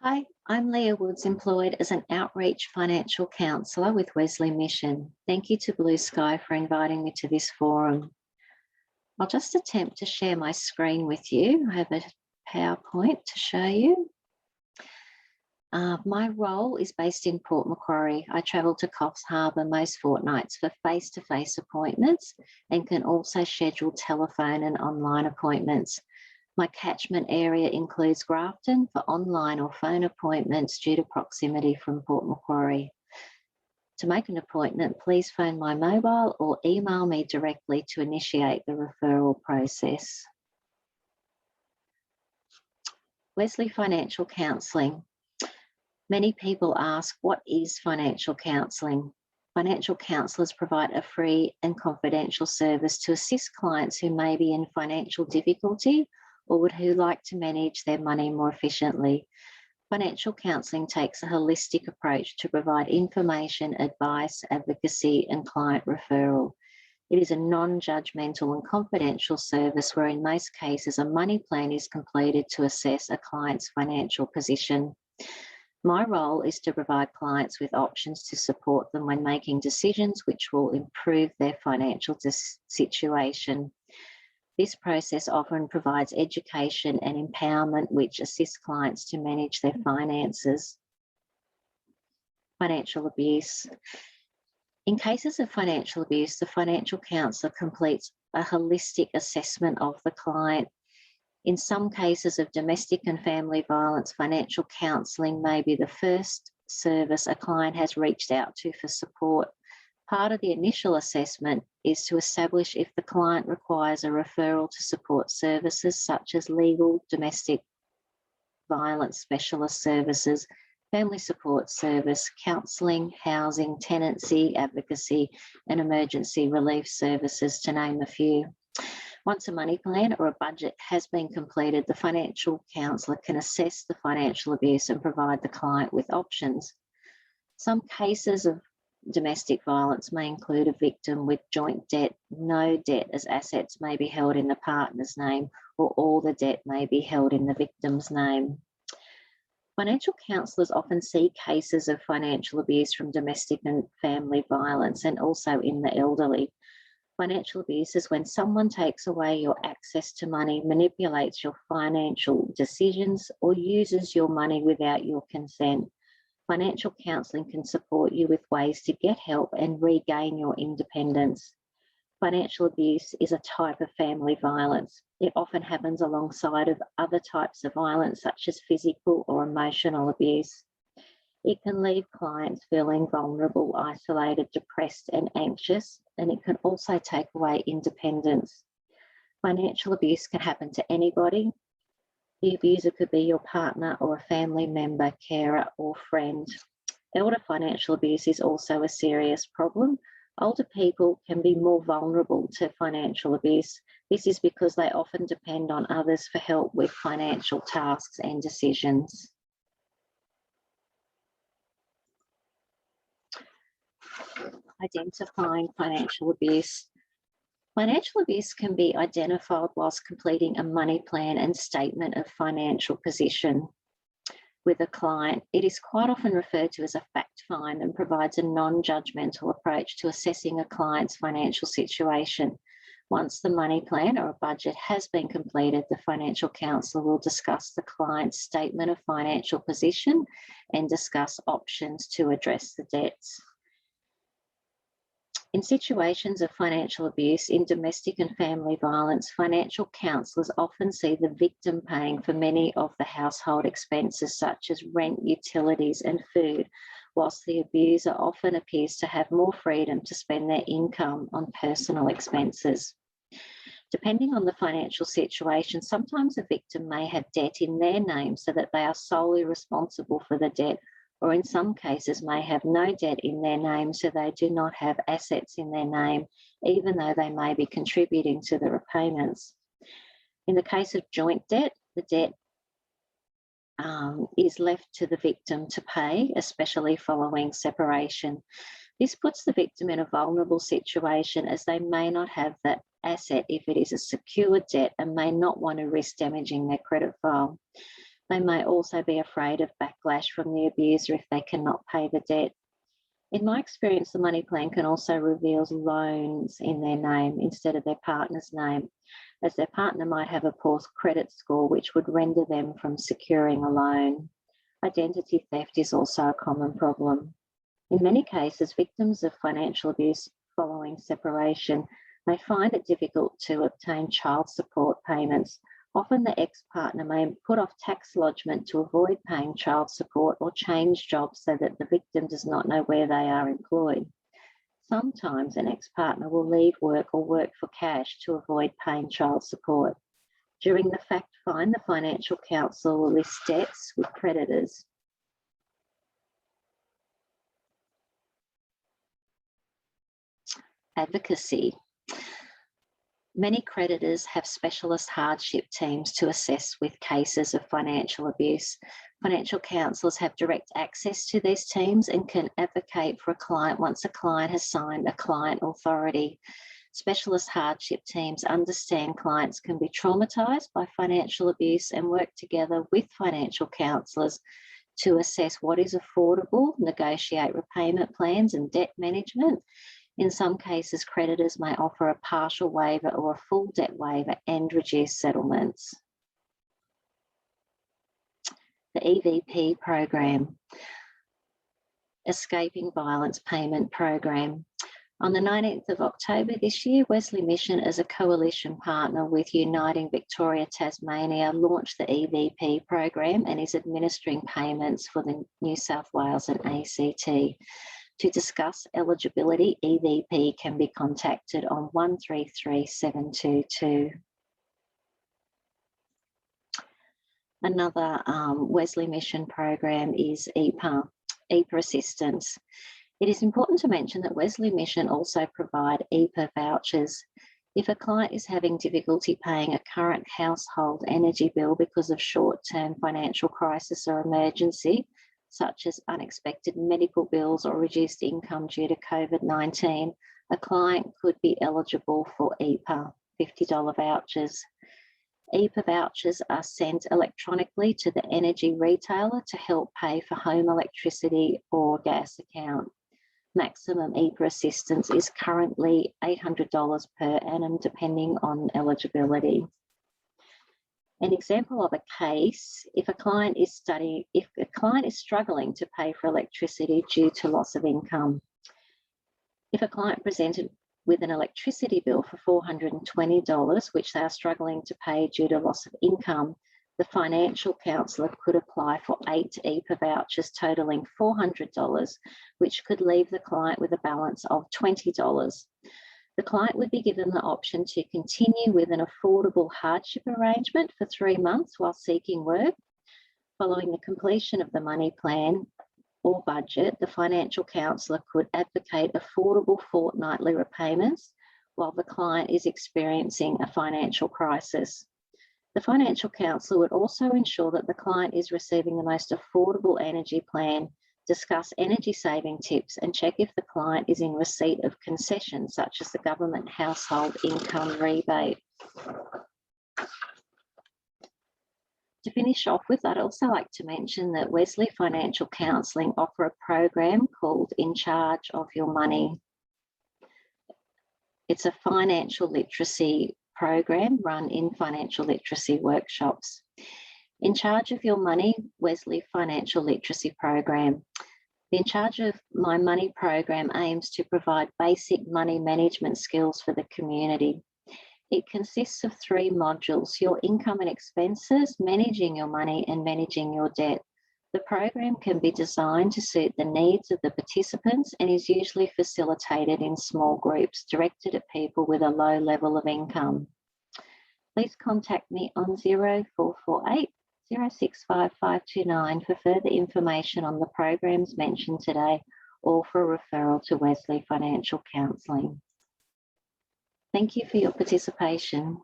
Hi, I'm Leah Woods, employed as an outreach financial counsellor with Wesley Mission. Thank you to Blue Sky for inviting me to this forum. I'll just attempt to share my screen with you. I have a PowerPoint to show you. My role is based in Port Macquarie. I travel to Coffs Harbour most fortnights for face-to-face appointments and can also schedule telephone and online appointments. My catchment area includes Grafton for online or phone appointments due to proximity from Port Macquarie. To make an appointment, please phone my mobile or email me directly to initiate the referral process. Wesley Financial Counselling. Many people ask, what is financial counselling? Financial counsellors provide a free and confidential service to assist clients who may be in financial difficulty or who like to manage their money more efficiently. Financial counselling takes a holistic approach to provide information, advice, advocacy, and client referral. It is a non-judgmental and confidential service where in most cases a money plan is completed to assess a client's financial position. My role is to provide clients with options to support them when making decisions which will improve their financial situation. This process often provides education and empowerment which assists clients to manage their finances. Financial abuse. In cases of financial abuse, the financial counsellor completes a holistic assessment of the client. In some cases of domestic and family violence, financial counselling may be the first service a client has reached out to for support. Part of the initial assessment is to establish if the client requires a referral to support services such as legal, domestic violence specialist services, family support service, counselling, housing, tenancy, advocacy, and emergency relief services, to name a few. Once a money plan or a budget has been completed, the financial counsellor can assess the financial abuse and provide the client with options. Some cases of domestic violence may include a victim with joint debt, no debt as assets may be held in the partner's name, or all the debt may be held in the victim's name. Financial counsellors often see cases of financial abuse from domestic and family violence and also in the elderly. Financial abuse is when someone takes away your access to money, manipulates your financial decisions, or uses your money without your consent. Financial counselling can support you with ways to get help and regain your independence. Financial abuse is a type of family violence. It often happens alongside of other types of violence, such as physical or emotional abuse. It can leave clients feeling vulnerable, isolated, depressed, and anxious, and it can also take away independence. Financial abuse can happen to anybody. The abuser could be your partner or a family member, carer, or friend. Elder financial abuse is also a serious problem. Older people can be more vulnerable to financial abuse. This is because they often depend on others for help with financial tasks and decisions. Identifying financial abuse. Financial abuse can be identified whilst completing a money plan and statement of financial position with a client. It is quite often referred to as a fact find and provides a non-judgmental approach to assessing a client's financial situation. Once the money plan or a budget has been completed, the financial counsellor will discuss the client's statement of financial position and discuss options to address the debts. In situations of financial abuse in domestic and family violence, financial counsellors often see the victim paying for many of the household expenses such as rent, utilities and food, whilst the abuser often appears to have more freedom to spend their income on personal expenses. Depending on the financial situation, sometimes a victim may have debt in their name so that they are solely responsible for the debt, or in some cases may have no debt in their name so they do not have assets in their name, even though they may be contributing to the repayments. In the case of joint debt, the debt is left to the victim to pay, especially following separation. This puts the victim in a vulnerable situation as they may not have that asset if it is a secured debt and may not want to risk damaging their credit file. They may also be afraid of backlash from the abuser if they cannot pay the debt. In my experience, the money plan can also reveal loans in their name instead of their partner's name, as their partner might have a poor credit score, which would render them from securing a loan. Identity theft is also a common problem. In many cases, victims of financial abuse following separation may find it difficult to obtain child support payments. Often the ex-partner may put off tax lodgement to avoid paying child support or change jobs so that the victim does not know where they are employed. Sometimes an ex-partner will leave work or work for cash to avoid paying child support. During the fact find, the financial counsellor will list debts with creditors. Advocacy. Many creditors have specialist hardship teams to assess with cases of financial abuse. Financial counsellors have direct access to these teams and can advocate for a client once a client has signed a client authority. Specialist hardship teams understand clients can be traumatised by financial abuse and work together with financial counsellors to assess what is affordable, negotiate repayment plans and debt management. In some cases, creditors may offer a partial waiver or a full debt waiver and reduce settlements. The EVP program, Escaping Violence Payment Program. On the 19th of October this year, Wesley Mission, as a coalition partner with Uniting Victoria Tasmania, launched the EVP program and is administering payments for the New South Wales and ACT. To discuss eligibility, EVP can be contacted on 133 722. Another Wesley Mission program is EAPA Assistance. It is important to mention that Wesley Mission also provide EAPA vouchers. If a client is having difficulty paying a current household energy bill because of short-term financial crisis or emergency, such as unexpected medical bills or reduced income due to COVID-19, a client could be eligible for EAPA $50 vouchers. EAPA vouchers are sent electronically to the energy retailer to help pay for home electricity or gas account. Maximum EAPA assistance is currently $800 per annum, depending on eligibility. An example of a case, if a client is struggling to pay for electricity due to loss of income. If a client presented with an electricity bill for $420, which they are struggling to pay due to loss of income, the financial counsellor could apply for 8 EAPA vouchers totaling $400, which could leave the client with a balance of $20. The client would be given the option to continue with an affordable hardship arrangement for 3 months while seeking work. Following the completion of the money plan or budget, the financial counsellor could advocate affordable fortnightly repayments while the client is experiencing a financial crisis. The financial counsellor would also ensure that the client is receiving the most affordable energy plan, discuss energy saving tips, and check if the client is in receipt of concessions such as the government household income rebate. To finish off with, I'd also like to mention that Wesley Financial Counselling offer a program called In Charge of Your Money. It's a financial literacy program run in financial literacy workshops. In Charge of Your Money, Wesley Financial Literacy Program. The In Charge of My Money program aims to provide basic money management skills for the community. It consists of 3 modules: your income and expenses, managing your money, and managing your debt. The program can be designed to suit the needs of the participants and is usually facilitated in small groups directed at people with a low level of income. Please contact me on 0448 065529 for further information on the programs mentioned today or for a referral to Wesley Financial Counselling. Thank you for your participation.